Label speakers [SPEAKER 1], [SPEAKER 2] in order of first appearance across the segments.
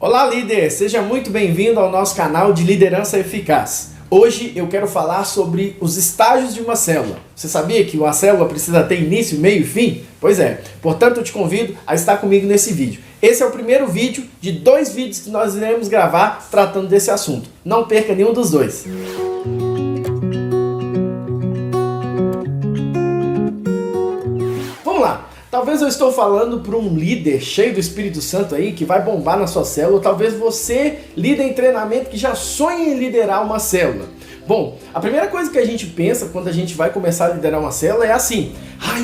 [SPEAKER 1] Olá, líder! Seja muito bem-vindo ao nosso canal de Liderança Eficaz. Hoje eu quero falar sobre os estágios de uma célula. Você sabia que uma célula precisa ter início, meio e fim? Pois é, portanto eu te convido a estar comigo nesse vídeo. Esse é o primeiro vídeo de 2 vídeos que nós iremos gravar tratando desse assunto. Não perca nenhum dos dois. Vamos lá! Talvez eu estou falando para um líder cheio do Espírito Santo aí, que vai bombar na sua célula, ou talvez você, líder em treinamento, que já sonha em liderar uma célula. Bom, a primeira coisa que a gente pensa quando a gente vai começar a liderar uma célula é assim: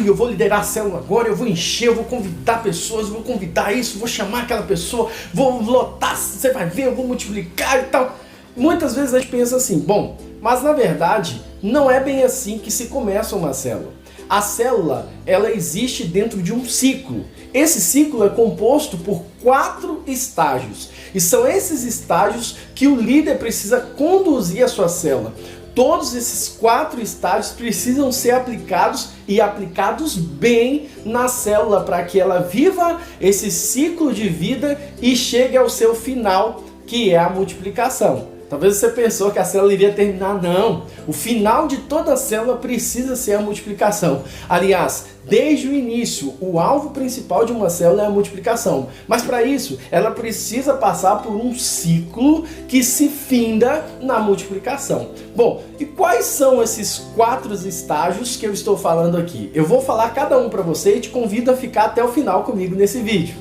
[SPEAKER 1] eu vou liderar a célula agora, eu vou encher, eu vou convidar pessoas, eu vou convidar isso, vou chamar aquela pessoa, vou lotar, você vai ver, eu vou multiplicar e tal. Muitas vezes a gente pensa assim, bom, mas na verdade não é bem assim que se começa uma célula. A célula, ela existe dentro de um ciclo. Esse ciclo é composto por 4 estágios. E são esses estágios que o líder precisa conduzir a sua célula. Todos esses 4 estágios precisam ser aplicados e aplicados bem na célula para que ela viva esse ciclo de vida e chegue ao seu final, que é a multiplicação. Talvez você pensou que a célula iria terminar. Não, o final de toda a célula precisa ser a multiplicação. Aliás, desde o início, o alvo principal de uma célula é a multiplicação. Mas para isso, ela precisa passar por um ciclo que se finda na multiplicação. Bom, e quais são esses 4 estágios que eu estou falando aqui? Eu vou falar cada um para você e te convido a ficar até o final comigo nesse vídeo.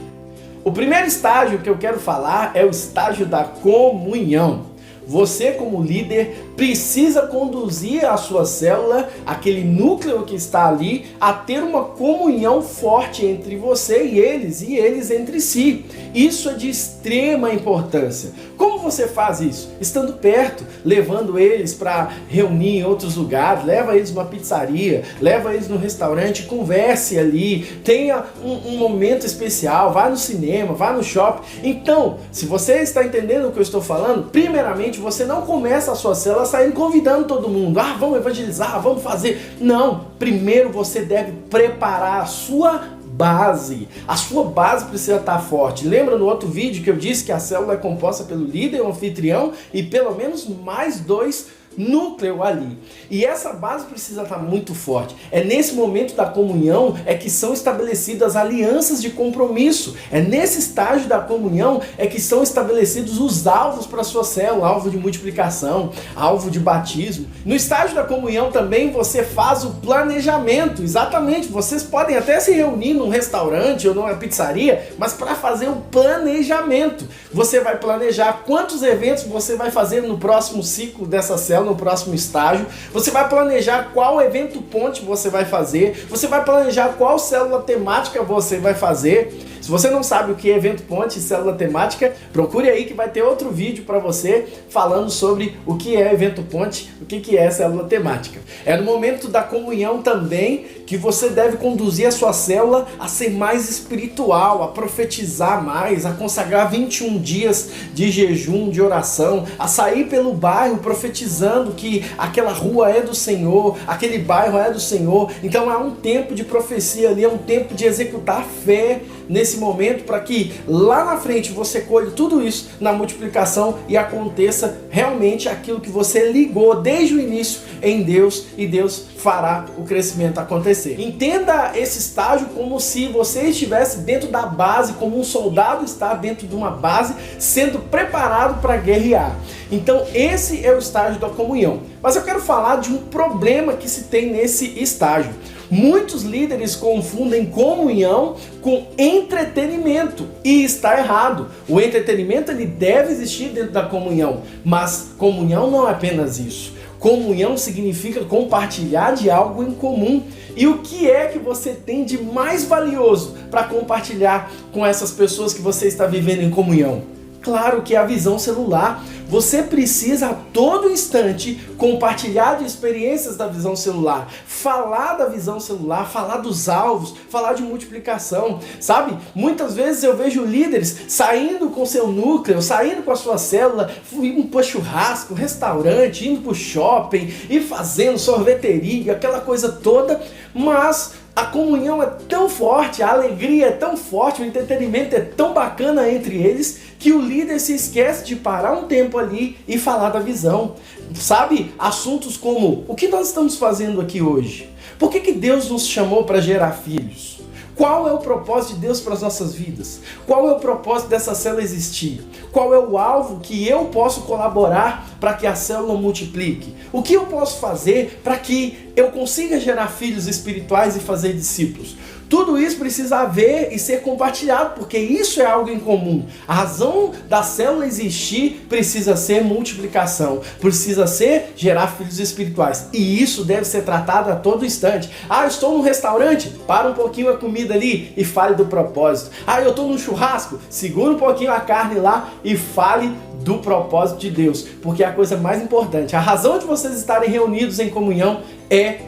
[SPEAKER 1] O primeiro estágio que eu quero falar é o estágio da comunhão. Você, como líder, precisa conduzir a sua célula, aquele núcleo que está ali, a ter uma comunhão forte entre você e eles entre si. Isso é de extrema importância. Como você faz isso? Estando perto, levando eles para reunir em outros lugares, leva eles numa pizzaria, leva eles no restaurante, converse ali, tenha um momento especial, vá no cinema, vá no shopping. Então, se você está entendendo o que eu estou falando, primeiramente você não começa a sua célula saindo convidando todo mundo. Vamos evangelizar, vamos fazer. Não, primeiro você deve preparar a sua base. A sua base precisa estar forte. Lembra no outro vídeo que eu disse que a célula é composta pelo líder, o anfitrião e pelo menos mais 2 núcleo ali. E essa base precisa estar muito forte. É nesse momento da comunhão é que são estabelecidas alianças de compromisso. É nesse estágio da comunhão é que são estabelecidos os alvos para a sua célula, alvo de multiplicação, alvo de batismo. No estágio da comunhão também você faz o planejamento. Exatamente, vocês podem até se reunir num restaurante ou numa pizzaria, mas para fazer o planejamento. Você vai planejar quantos eventos você vai fazer no próximo ciclo dessa célula, no próximo estágio. Você vai planejar qual evento ponte você vai fazer. Você vai planejar qual célula temática você vai fazer. Se você não sabe o que é evento ponte e célula temática, procure aí que vai ter outro vídeo para você falando sobre o que é evento ponte, o que é célula temática. É no momento da comunhão também que você deve conduzir a sua célula a ser mais espiritual, a profetizar mais, a consagrar 21 dias de jejum, de oração, a sair pelo bairro profetizando que aquela rua é do Senhor, aquele bairro é do Senhor. Então há um tempo de profecia ali, é um tempo de executar fé nesse momento para que lá na frente você colhe tudo isso na multiplicação e aconteça realmente aquilo que você ligou desde o início em Deus e Deus fará o crescimento acontecer. Entenda esse estágio como se você estivesse dentro da base, como um soldado está dentro de uma base sendo preparado para guerrear. Então esse é o estágio da comunhão. Mas eu quero falar de um problema que se tem nesse estágio. Muitos líderes confundem comunhão com entretenimento e está errado. O entretenimento ele deve existir dentro da comunhão, mas comunhão não é apenas isso. Comunhão significa compartilhar de algo em comum. E o que é que você tem de mais valioso para compartilhar com essas pessoas que você está vivendo em comunhão? Claro que é a visão celular. Você precisa a todo instante compartilhar de experiências da visão celular, falar da visão celular, falar dos alvos, falar de multiplicação, sabe? Muitas vezes eu vejo líderes saindo com seu núcleo, saindo com a sua célula, indo para churrasco, restaurante, indo para o shopping e fazendo sorveteria, aquela coisa toda, mas a comunhão é tão forte, a alegria é tão forte, o entretenimento é tão bacana entre eles que o líder se esquece de parar um tempo ali e falar da visão. Sabe, assuntos como: o que nós estamos fazendo aqui hoje? Por que Deus nos chamou para gerar filhos? Qual é o propósito de Deus para as nossas vidas? Qual é o propósito dessa célula existir? Qual é o alvo que eu posso colaborar para que a célula multiplique? O que eu posso fazer para que eu consiga gerar filhos espirituais e fazer discípulos? Tudo isso precisa haver e ser compartilhado, porque isso é algo em comum. A razão da célula existir precisa ser multiplicação, precisa ser gerar filhos espirituais. E isso deve ser tratado a todo instante. Ah, eu estou num restaurante, para um pouquinho a comida ali e fale do propósito. Ah, eu estou num churrasco, segura um pouquinho a carne lá e fale do propósito de Deus. Porque é a coisa mais importante. A razão de vocês estarem reunidos em comunhão é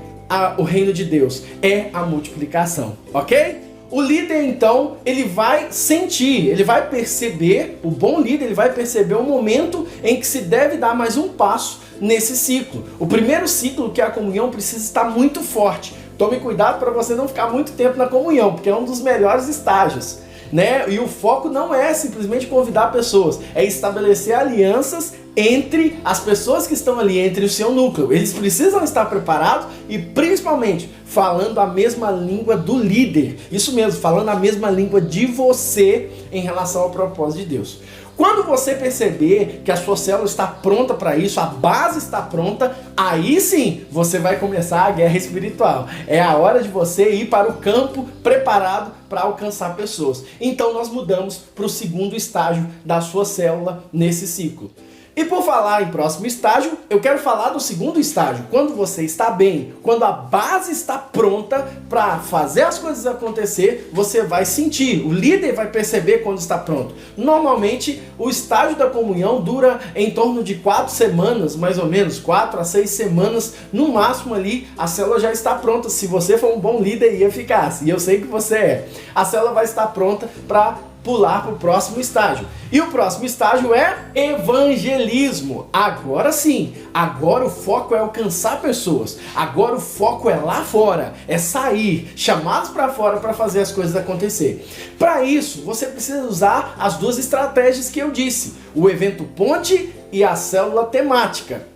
[SPEAKER 1] o reino de Deus, é a multiplicação, ok? O líder então, ele vai sentir, ele vai perceber, o bom líder, ele vai perceber o momento em que se deve dar mais um passo nesse ciclo. O primeiro ciclo, que é a comunhão, precisa estar muito forte. Tome cuidado para você não ficar muito tempo na comunhão, porque é um dos melhores estágios, né? E o foco não é simplesmente convidar pessoas, é estabelecer alianças entre as pessoas que estão ali, entre o seu núcleo. Eles precisam estar preparados e principalmente falando a mesma língua do líder. Isso mesmo, falando a mesma língua de você em relação ao propósito de Deus. Quando você perceber que a sua célula está pronta para isso, a base está pronta, aí sim você vai começar a guerra espiritual. É a hora de você ir para o campo preparado para alcançar pessoas. Então nós mudamos para o segundo estágio da sua célula nesse ciclo. E por falar em próximo estágio, eu quero falar do segundo estágio, quando você está bem, quando a base está pronta para fazer as coisas acontecer, você vai sentir, o líder vai perceber quando está pronto. Normalmente, o estágio da comunhão dura em torno de 4 semanas, mais ou menos, 4 a 6 semanas, no máximo ali, a célula já está pronta, se você for um bom líder e eficaz, e eu sei que você é. A célula vai estar pronta para pular para o próximo estágio. E o próximo estágio é evangelismo. Agora sim, agora o foco é alcançar pessoas. Agora o foco é lá fora, é sair, chamados para fora para fazer as coisas acontecer. Para isso, você precisa usar as duas estratégias que eu disse: o evento ponte e a célula temática.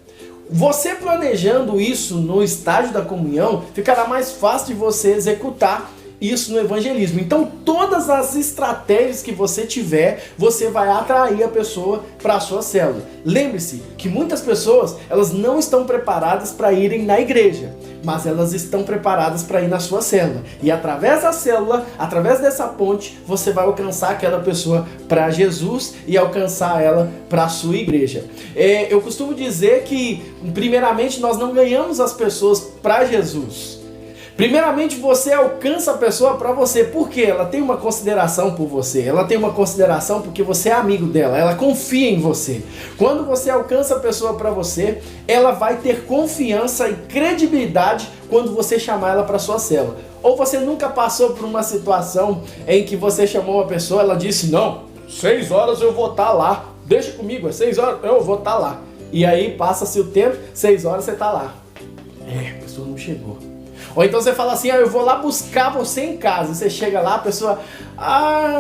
[SPEAKER 1] Você planejando isso no estágio da comunhão, ficará mais fácil de você executar isso no evangelismo. Então todas as estratégias que você tiver, você vai atrair a pessoa para a sua célula. Lembre-se que muitas pessoas, elas não estão preparadas para irem na igreja, mas elas estão preparadas para ir na sua célula. E através da célula, através dessa ponte, você vai alcançar aquela pessoa para Jesus e alcançar ela para a sua igreja. Eu costumo dizer que, primeiramente, nós não ganhamos as pessoas para Jesus. Primeiramente, você alcança a pessoa para você. Por quê? Ela tem uma consideração por você. Ela tem uma consideração porque você é amigo dela. Ela confia em você. Quando você alcança a pessoa para você, ela vai ter confiança e credibilidade quando você chamar ela para sua célula. Ou você nunca passou por uma situação em que você chamou uma pessoa, ela disse: não, 6 horas eu vou estar lá. Deixa comigo, é 6 horas eu vou estar lá. E aí passa-se o tempo, 6 horas você está lá. A pessoa não chegou. Ou então você fala assim: eu vou lá buscar você em casa. Você chega lá, a pessoa: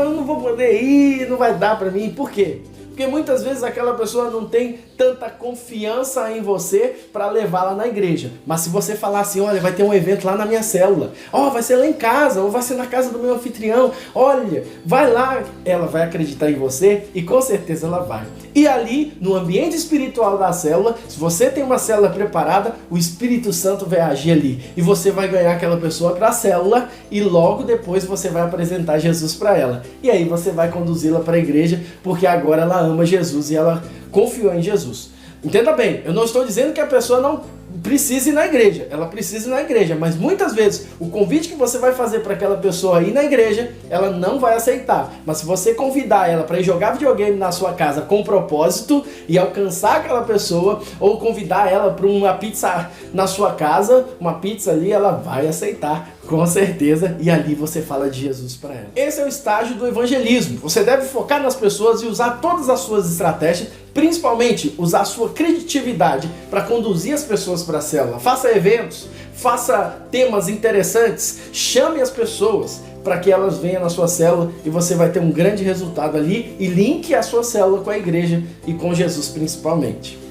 [SPEAKER 1] eu não vou poder ir, não vai dar pra mim. Por quê? Porque muitas vezes aquela pessoa não tem tanta confiança em você para levá-la na igreja. Mas se você falar assim: olha, vai ter um evento lá na minha célula, vai ser lá em casa, ou vai ser na casa do meu anfitrião, olha, vai lá, ela vai acreditar em você e com certeza ela vai. E ali, no ambiente espiritual da célula, se você tem uma célula preparada, o Espírito Santo vai agir ali e você vai ganhar aquela pessoa para a célula e logo depois você vai apresentar Jesus para ela. E aí você vai conduzi-la para a igreja, porque agora ela ama Jesus e ela confiou em Jesus. Entenda bem, eu não estou dizendo que a pessoa não precisa ir na igreja, ela precisa ir na igreja, mas muitas vezes o convite que você vai fazer para aquela pessoa ir na igreja, ela não vai aceitar. Mas se você convidar ela para ir jogar videogame na sua casa com propósito e alcançar aquela pessoa, ou convidar ela para uma pizza na sua casa, uma pizza ali, ela vai aceitar, com certeza, e ali você fala de Jesus para ela. Esse é o estágio do evangelismo. Você deve focar nas pessoas e usar todas as suas estratégias, principalmente usar a sua criatividade para conduzir as pessoas para a célula. Faça eventos, faça temas interessantes, chame as pessoas, para que elas venham na sua célula e você vai ter um grande resultado ali e linke a sua célula com a igreja e com Jesus principalmente.